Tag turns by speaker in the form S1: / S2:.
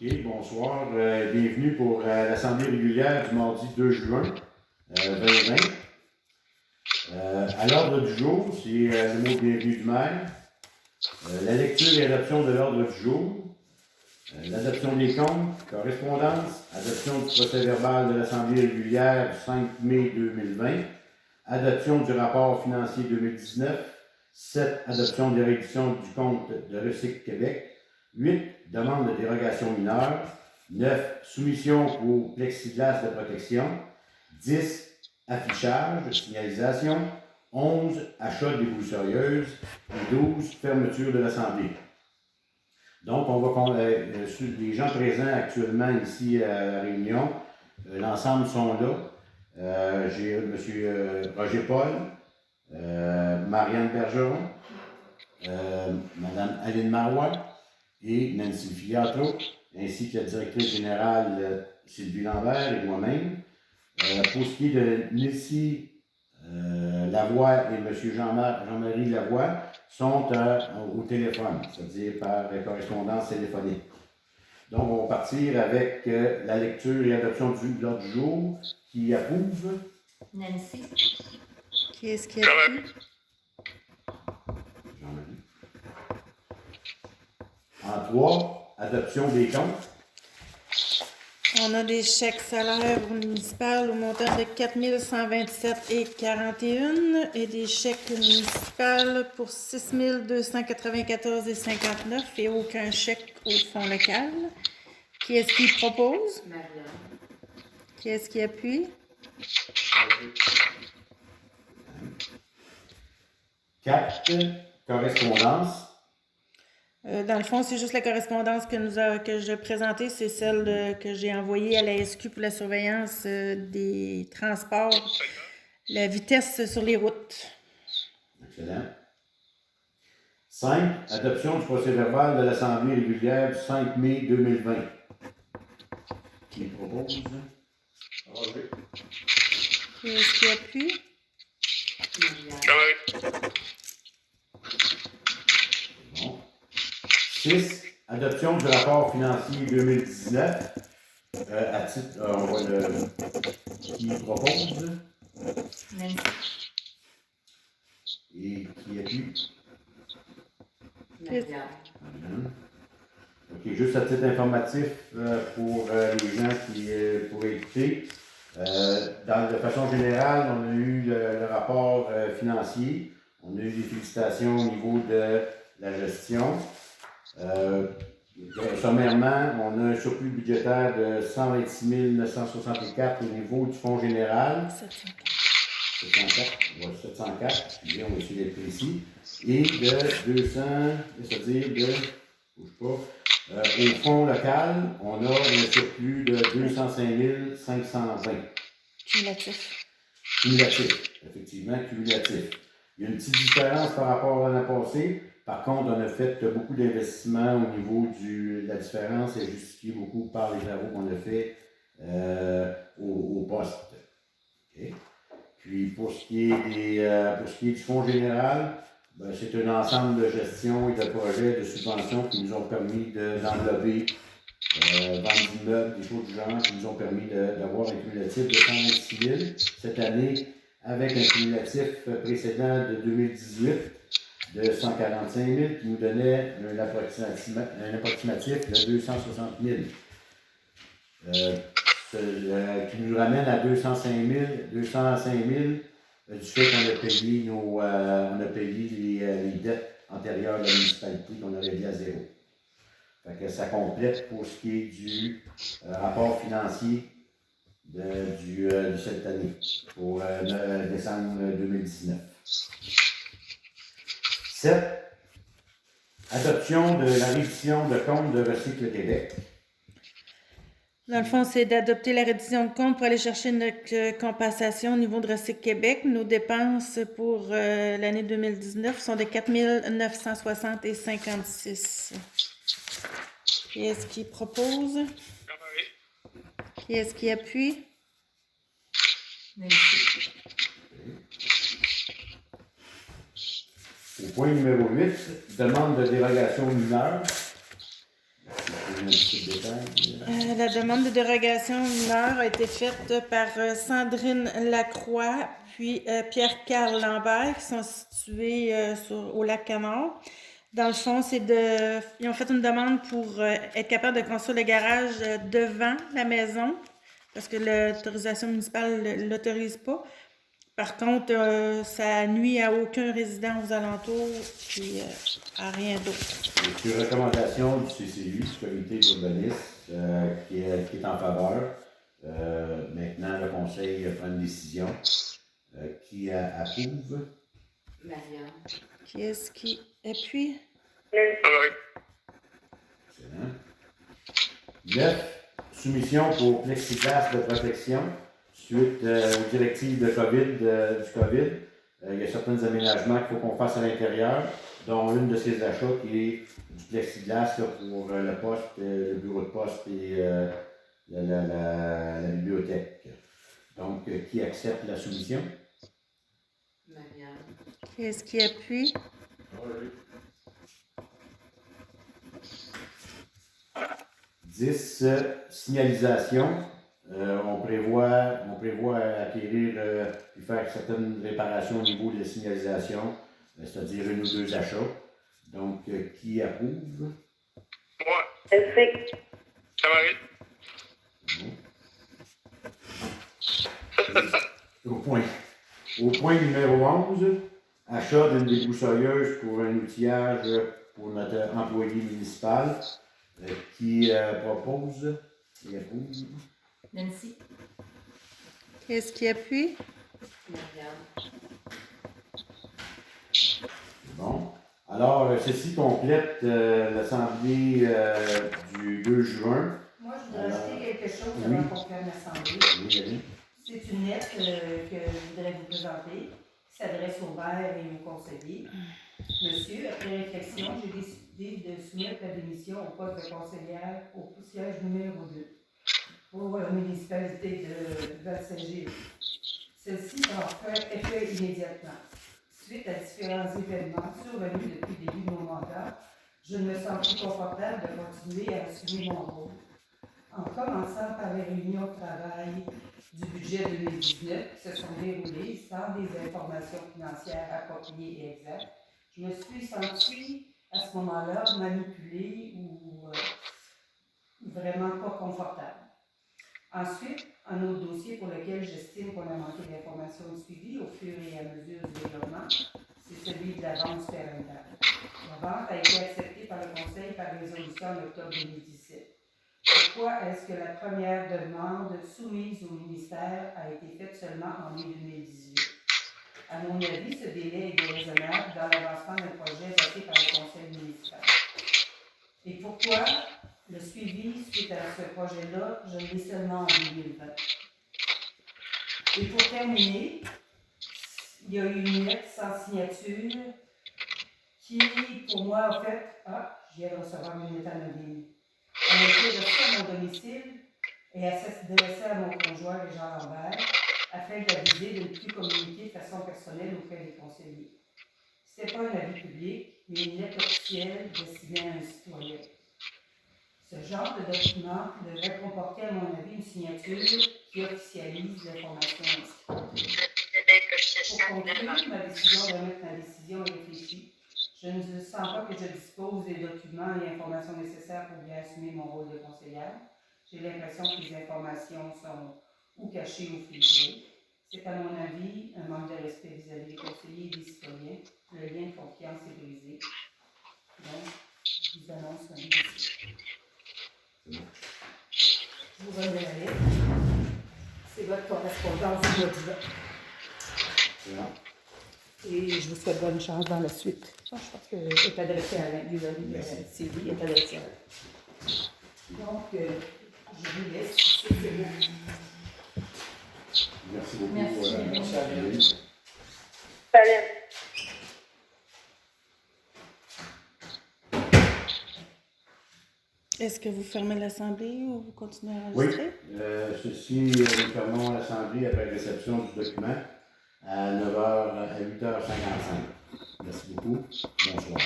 S1: OK, bonsoir. Bienvenue pour l'Assemblée régulière du mardi 2 juin 2020. À l'ordre du jour, c'est le mot de bienvenue du maire. La lecture et adoption de l'ordre du jour. L'adoption des comptes, correspondance, adoption du procès-verbal de l'Assemblée régulière du 5 mai 2020, adoption du rapport financier 2019, 7. Adoption des réductions du compte de Recycle Québec, 8. Demande de dérogation mineure, 9. Soumission au plexiglas de protection, 10. Affichage, signalisation, 11. Achat déboussorieuses et 12. Fermeture de l'Assemblée. Donc, on va sur les gens présents actuellement ici à la réunion, l'ensemble sont là. J'ai M. Roger Paul, Marianne Bergeron, Mme Aline Marois et Nancy Fiatro, ainsi que la directrice générale Sylvie Lambert et moi-même. Pour ce qui est de Nancy Lavoie et M. Jean-Marie Lavoie, sont au téléphone, c'est-à-dire par correspondance téléphonique. Donc, on va partir avec la lecture et adoption de l'ordre du jour. Qui approuve?
S2: Nancy.
S3: Qui est-ce qui appuie?
S1: Jean-Marie. En 3, adoption des comptes.
S3: On a des chèques salaires municipaux au montant de 4 127,41 et des chèques municipaux pour 6 294,59 et aucun chèque au fonds local. Qui est-ce qui propose?
S2: Marianne.
S3: Qui est-ce qui appuie?
S1: 4, correspondance.
S3: Dans le fond, c'est juste la correspondance que je présentais, c'est celle que j'ai envoyée à la SQ pour la surveillance des transports, la vitesse sur les routes.
S1: Excellent. 5, adoption du procès-verbal de l'Assemblée régulière du 5 mai 2020. Qui propose?
S4: Roger.
S3: Qui est-ce qui appuie?
S2: Marianne.
S1: Bon. 6, adoption du rapport financier 2019. À titre, on va le. Qui propose?
S2: Nancy.
S1: Et qui appuie?
S2: Marianne.
S1: OK, juste à titre informatif pour les gens qui pourraient écouter. De façon générale, on a eu le rapport financier. On a eu des félicitations au niveau de la gestion. Sommairement, on a un surplus budgétaire de 126 964 au niveau du fonds général. 704, ouais, 704, excusez, on va essayer d'être précis. Et de 200, c'est-à-dire de, bouge pas, au fonds local, on a un surplus de 205 520.
S3: Cumulatif.
S1: Cumulatif, effectivement, cumulatif. Il y a une petite différence par rapport à l'année passée. Par contre, on a fait beaucoup d'investissements au niveau de la différence est justifiée beaucoup par les travaux qu'on a fait au poste. Okay. Puis pour ce qui est du fonds général, ben, c'est un ensemble de gestion et de projets de subventions qui nous ont permis d'englober vendre d'immeubles, des choses du genre, qui nous ont permis d'avoir un cumulatif de 126 000 cette année, avec un cumulatif précédent de 2018 de 145 000 qui nous donnait un approximatif de 260 000. Qui nous ramène à 205 000 du fait qu'on a payé les dettes antérieures de la municipalité qu'on a réglées à zéro. Fait que ça complète pour ce qui est du rapport financier de cette année, pour décembre 2019. 7. Adoption de la révision de compte de Recycle Québec.
S3: Dans le fond, c'est d'adopter la reddition de compte pour aller chercher notre compensation au niveau de Recycle Québec. Nos dépenses pour l'année 2019 sont de 4 960,56. Qui est-ce qui propose? Qui est-ce qui appuie?
S2: Nancy.
S1: Au point numéro 8, demande de dérogation mineure. un petit peu de détail.
S3: La demande de dérogation mineure a été faite par Sandrine Lacroix puis Pierre-Carl Lambert qui sont situés au lac Canard. Dans le fond, ils ont fait une demande pour être capable de construire le garage devant la maison parce que l'autorisation municipale ne l'autorise pas. Par contre, ça nuit à aucun résident aux alentours et à rien d'autre.
S1: Et sur recommandation du CCU, du comité d'urbanisme, qui est en faveur, maintenant le conseil prend une décision qui approuve.
S2: Marianne.
S3: Qui est-ce qui appuie?
S1: Excellent. 9. Soumission pour plexiglas de protection suite aux directives de du COVID. Il y a certains aménagements qu'il faut qu'on fasse à l'intérieur, dont une de ces achats qui est du plexiglas là, pour le poste, le bureau de poste et la bibliothèque. Donc, qui accepte la soumission?
S2: Marianne.
S3: Qui est-ce qui appuie?
S1: Oui. 10. Signalisation. On prévoit acquérir et faire certaines réparations au niveau de la signalisation, c'est-à-dire une ou deux achats. Donc, qui approuve?
S4: Moi.
S5: LC.
S1: Bon. Au point numéro 11, achat d'une débroussailleuse pour un outillage pour notre employé municipal qui propose et approuve.
S2: Nancy.
S3: Qui est-ce qui appuie?
S2: Marianne.
S1: Bon. Alors, ceci complète l'assemblée du 2 juin.
S6: Moi, je voudrais ajouter quelque chose
S1: oui.
S6: avant qu'on ferme l'Assemblée.
S1: Oui, allez.
S6: C'est une lettre que je voudrais vous présenter, qui s'adresse au maire et aux conseillers. Monsieur, après réflexion, j'ai décidé de soumettre la démission au poste de conseillère au siège numéro 2 pour la municipalité de Val-Saint-Gilles. Celle-ci va faire effet immédiatement. Suite à différents événements survenus depuis le début de mon mandat, je ne me sens plus confortable de continuer à assumer mon rôle. En commençant par les réunions de travail du budget 2019 qui se sont déroulées sans des informations financières appropriées et exactes, je me suis sentie à ce moment-là manipulée ou vraiment pas confortable. Ensuite, un autre dossier pour lequel j'estime qu'on a manqué d'informations et de suivi au fur et à mesure du développement, c'est celui de la vente supplémentaire. La vente a été acceptée par le Conseil par résolution en octobre 2017. Pourquoi est-ce que la première demande soumise au ministère a été faite seulement en mai 2018? À mon avis, ce délai est déraisonnable dans l'avancement d'un projet voté par le Conseil municipal. Et pourquoi le suivi suite à ce projet-là, je l'ai seulement en 2020? Et pour terminer, il y a eu une lettre sans signature qui, pour moi, en fait, je viens de recevoir une lettre anonyme. Elle a été reçue à mon domicile et elle s'est adressée à mon conjoint, Jean Lambert, afin d'aviser de ne plus communiquer de façon personnelle auprès des conseillers. Ce n'était pas un avis public, mais une lettre officielle destinée à un citoyen. Ce genre de document devrait comporter, à mon avis, une signature qui officialise l'information ainsi. Pour conclure, ma décision de remettre ma décision est réfléchie. Je ne sens pas que je dispose des documents et informations nécessaires pour bien assumer mon rôle de conseillère. J'ai l'impression que les informations sont ou cachées ou filtrées. C'est à mon avis un manque de respect vis-à-vis des conseillers et des citoyens. Le lien de confiance est brisé. Donc, je vous annonce ma décision. Je vous remets la lettre. C'est votre correspondance du mois de juin. Et je vous souhaite bonne chance dans la suite. Je pense qu'elle est adressée à la Sylvie est adressée à elle. Donc, je vous laisse. C'est bon.
S1: Merci beaucoup.
S2: Merci.
S5: Salut.
S3: Est-ce que vous fermez l'Assemblée ou vous continuez à
S1: Oui,
S3: enregistrer?
S1: nous fermons l'Assemblée après réception du document à 9h, à 8h55. Merci beaucoup. Bonsoir.